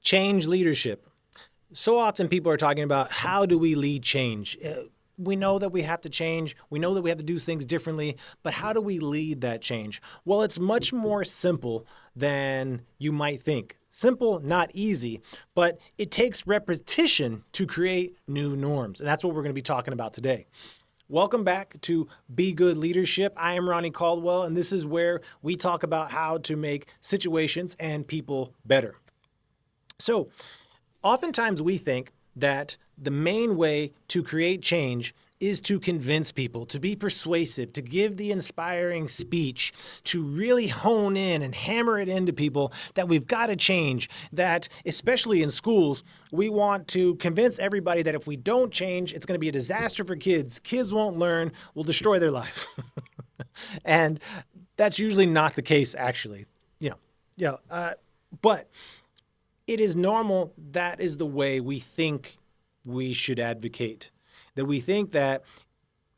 Change leadership. So often people are talking about how do we lead change? We know that we have to change. We know that we have to do things differently, but how do we lead that change? Well, it's much more simple than you might think. Simple, not easy, but it takes repetition to create new norms. And that's what we're going to be talking about today. Welcome back to Be Good Leadership. I am Ronnie Caldwell, and this is where we talk about how to make situations and people better. So, oftentimes we think that the main way to create change is to convince people, to be persuasive, to give the inspiring speech, to really hone in and hammer it into people that we've got to change, that especially in schools, we want to convince everybody that if we don't change, it's going to be a disaster for kids. Kids won't learn, we'll destroy their lives. And that's usually not the case, actually. But it is normal. That is the way we think we should advocate. That we think that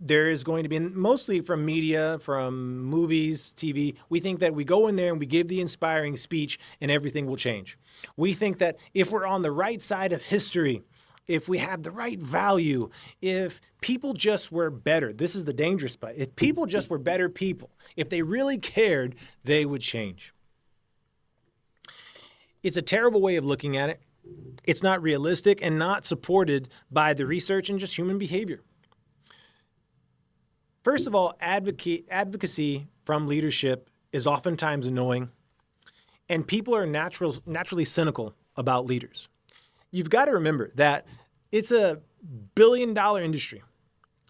there is going to be, mostly from media, from movies, TV, we think that we go in there and we give the inspiring speech and everything will change. We think that if we're on the right side of history, if we have the right value, if people just were better, this is the dangerous part. If people just were better people, if they really cared, they would change. It's a terrible way of looking at it. It's not realistic and not supported by the research and just human behavior. First of all, advocacy from leadership is oftentimes annoying, and people are naturally cynical about leaders. You've got to remember that it's a billion-dollar industry.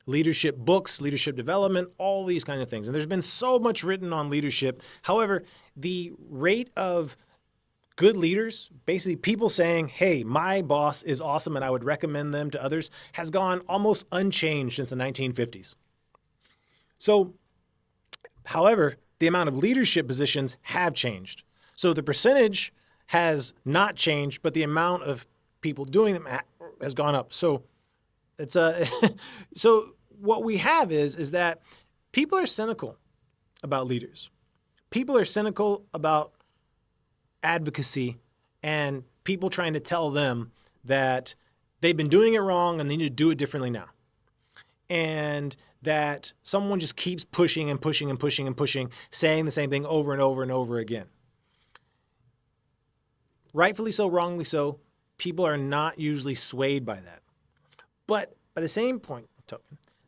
Leadership books, leadership development, all these kinds of things. And there's been so much written on leadership. However, the rate of good leaders, basically people saying, hey, my boss is awesome and I would recommend them to others, has gone almost unchanged since the 1950s. So, however, the amount of leadership positions have changed. So the percentage has not changed, but the amount of people doing them has gone up. So it's so what we have is that people are cynical about leaders. People are cynical about advocacy and people trying to tell them that they've been doing it wrong and they need to do it differently now. And that someone just keeps pushing and pushing and pushing and pushing, saying the same thing over and over and over again. Rightfully so, wrongly so, people are not usually swayed by that. But by the same point,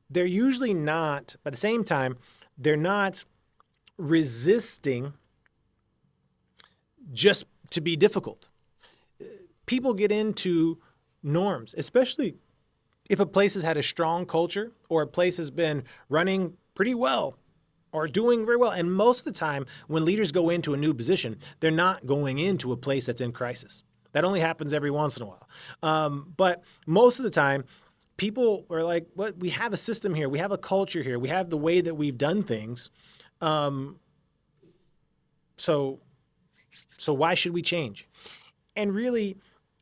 they're usually not, by the same time, they're not resisting just to be difficult. People get into norms, especially if a place has had a strong culture or a place has been running pretty well or doing very well. And most of the time, when leaders go into a new position, they're not going into a place that's in crisis. That only happens every once in a while. But most of the time, people are like, "What? We have a system here. We have a culture here. We have the way that we've done things. So why should we change?" And really,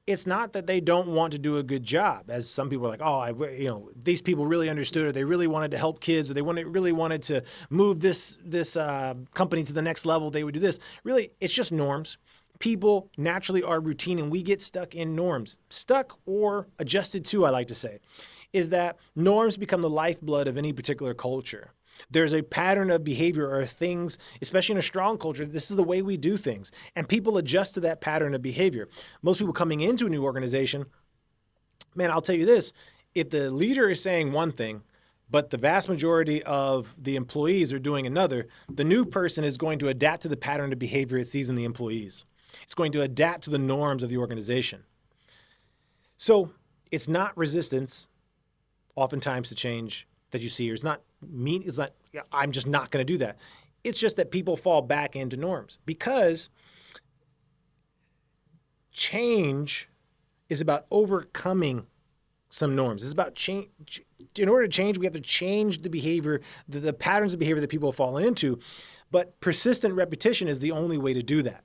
it's not that they don't want to do a good job, as some people are like, "Oh, these people really understood, or they really wanted to help kids, or they really wanted to move this company to the next level. They would do this." Really, it's just norms. People naturally are routine, and we get stuck in norms. Stuck or adjusted to, I like to say, is that norms become the lifeblood of any particular culture. There's a pattern of behavior or things, especially in a strong culture, this is the way we do things. And people adjust to that pattern of behavior. Most people coming into a new organization, man, I'll tell you this, if the leader is saying one thing, but the vast majority of the employees are doing another, the new person is going to adapt to the pattern of behavior it sees in the employees. It's going to adapt to the norms of the organization. So it's not resistance, oftentimes, to change that you see, or it's not I'm just not going to do that. It's just that people fall back into norms because change is about overcoming some norms. It's about change. In order to change, we have to change the behavior, the patterns of behavior that people fall into. But persistent repetition is the only way to do that.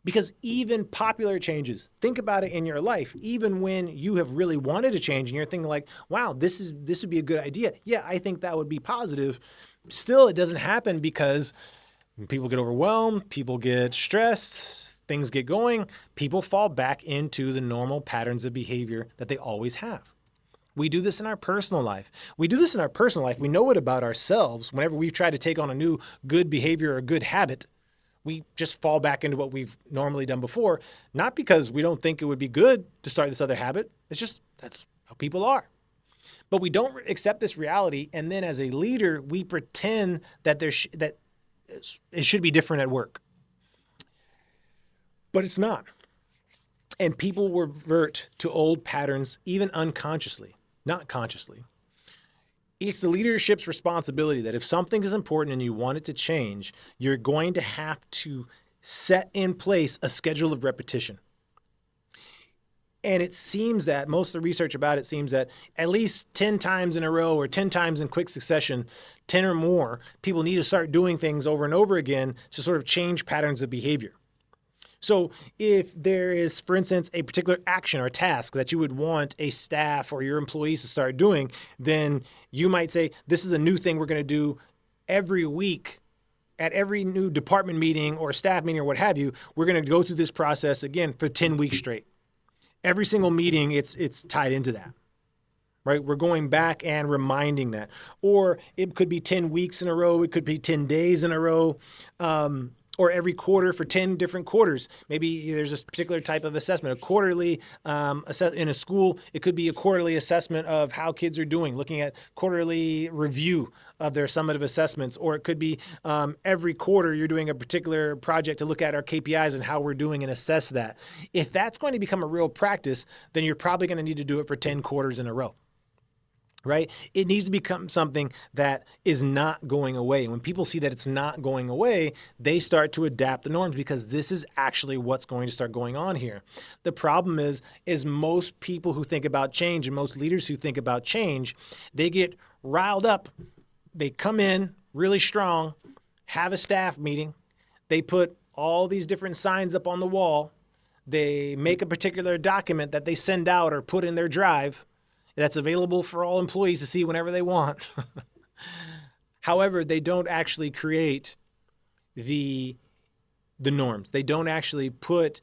Because even popular changes, think about it in your life, even when you have really wanted to change and you're thinking like, wow, this would be a good idea. Yeah, I think that would be positive. Still, it doesn't happen because people get overwhelmed, people get stressed, things get going, people fall back into the normal patterns of behavior that they always have. We do this in our personal life. We know it about ourselves. Whenever we try to take on a new good behavior or good habit, we just fall back into what we've normally done before, not because we don't think it would be good to start this other habit. It's just that's how people are. But we don't accept this reality, and then as a leader, we pretend that that it should be different at work. But it's not. And people revert to old patterns, even unconsciously, not consciously. It's the leadership's responsibility that if something is important and you want it to change, you're going to have to set in place a schedule of repetition. And it seems that most of the research about it seems that at least 10 times in a row or 10 times in quick succession, 10 or more, people need to start doing things over and over again to sort of change patterns of behavior. So if there is, for instance, a particular action or task that you would want a staff or your employees to start doing, then you might say, this is a new thing we're going to do every week at every new department meeting or staff meeting or what have you. We're going to go through this process again for 10 weeks straight. Every single meeting, it's tied into that. Right? We're going back and reminding that. Or it could be 10 weeks in a row. It could be 10 days in a row. Or every quarter for 10 different quarters. Maybe there's a particular type of assessment, a quarterly in a school. It could be a quarterly assessment of how kids are doing, looking at quarterly review of their summative assessments. Or it could be every quarter you're doing a particular project to look at our KPIs and how we're doing and assess that. If that's going to become a real practice, then you're probably going to need to do it for 10 quarters in a row. Right? It needs to become something that is not going away. When people see that it's not going away, they start to adapt the norms because this is actually what's going to start going on here. The problem is most people who think about change and most leaders who think about change, they get riled up. They come in really strong, have a staff meeting. They put all these different signs up on the wall. They make a particular document that they send out or put in their drive that's available for all employees to see whenever they want. However, they don't actually create the norms. They don't actually put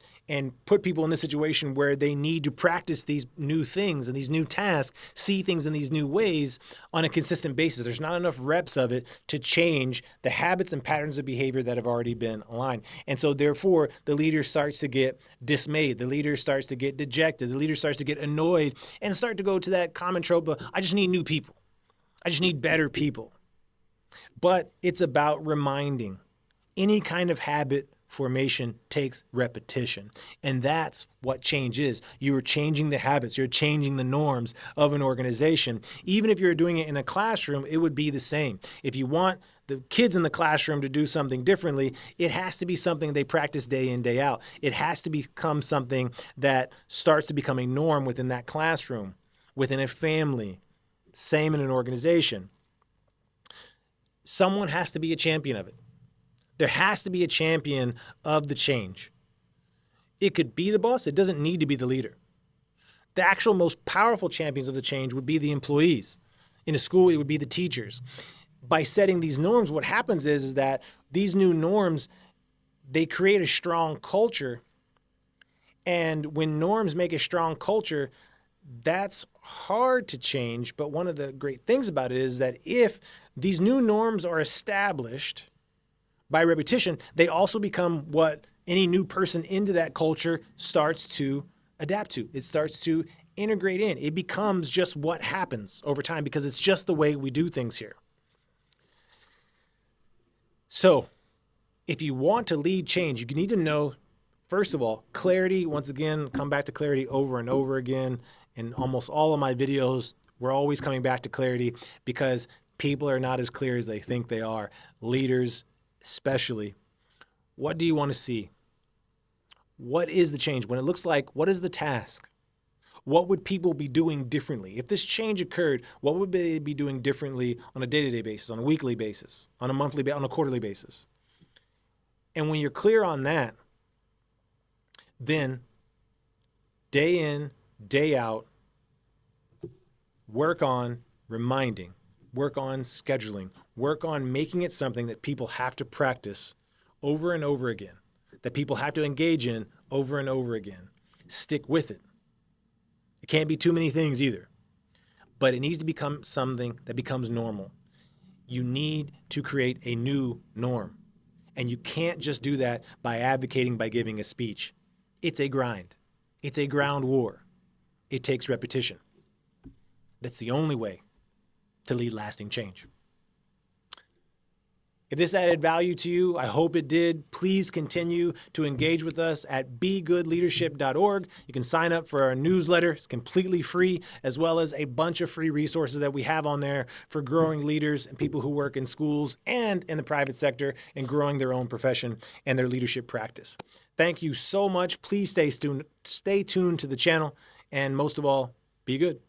people in this situation where they need to practice these new things and these new tasks, see things in these new ways on a consistent basis. There's not enough reps of it to change the habits and patterns of behavior that have already been aligned. And so therefore, the leader starts to get dismayed. The leader starts to get dejected. The leader starts to get annoyed and start to go to that common trope of, I just need new people. I just need better people. But it's about reminding. Any kind of habit formation takes repetition. And that's what change is. You're changing the habits. You're changing the norms of an organization. Even if you're doing it in a classroom, it would be the same. If you want the kids in the classroom to do something differently, it has to be something they practice day in, day out. It has to become something that starts to become a norm within that classroom, within a family, same in an organization. Someone has to be a champion of it. There has to be a champion of the change. It could be the boss. It doesn't need to be the leader. The actual most powerful champions of the change would be the employees. In a school, it would be the teachers. By setting these norms, what happens is that these new norms, they create a strong culture. And when norms make a strong culture, that's hard to change. But one of the great things about it is that if these new norms are established by repetition, they also become what any new person into that culture starts to adapt to. It starts to integrate in. It becomes just what happens over time because it's just the way we do things here. So if you want to lead change, you need to know, first of all, clarity. Once again, come back to clarity over and over again. In almost all of my videos, we're always coming back to clarity because people are not as clear as they think they are. Leaders especially. What do you want to see? What is the change? When it looks like, what is the task? What would people be doing differently? If this change occurred, what would they be doing differently on a day-to-day basis, on a weekly basis, on a monthly, on a quarterly basis? And when you're clear on that, then day in, day out, work on reminding, work on scheduling, work on making it something that people have to practice over and over again. that people have to engage in over and over again. Stick with it. It can't be too many things either, but it needs to become something that becomes normal. You need to create a new norm. And you can't just do that by advocating, by giving a speech. It's a grind. It's a ground war. It takes repetition. That's the only way to lead lasting change. If this added value to you, I hope it did. Please continue to engage with us at begoodleadership.org. You can sign up for our newsletter. It's completely free, as well as a bunch of free resources that we have on there for growing leaders and people who work in schools and in the private sector and growing their own profession and their leadership practice. Thank you so much. Please stay tuned to the channel, and most of all, be good.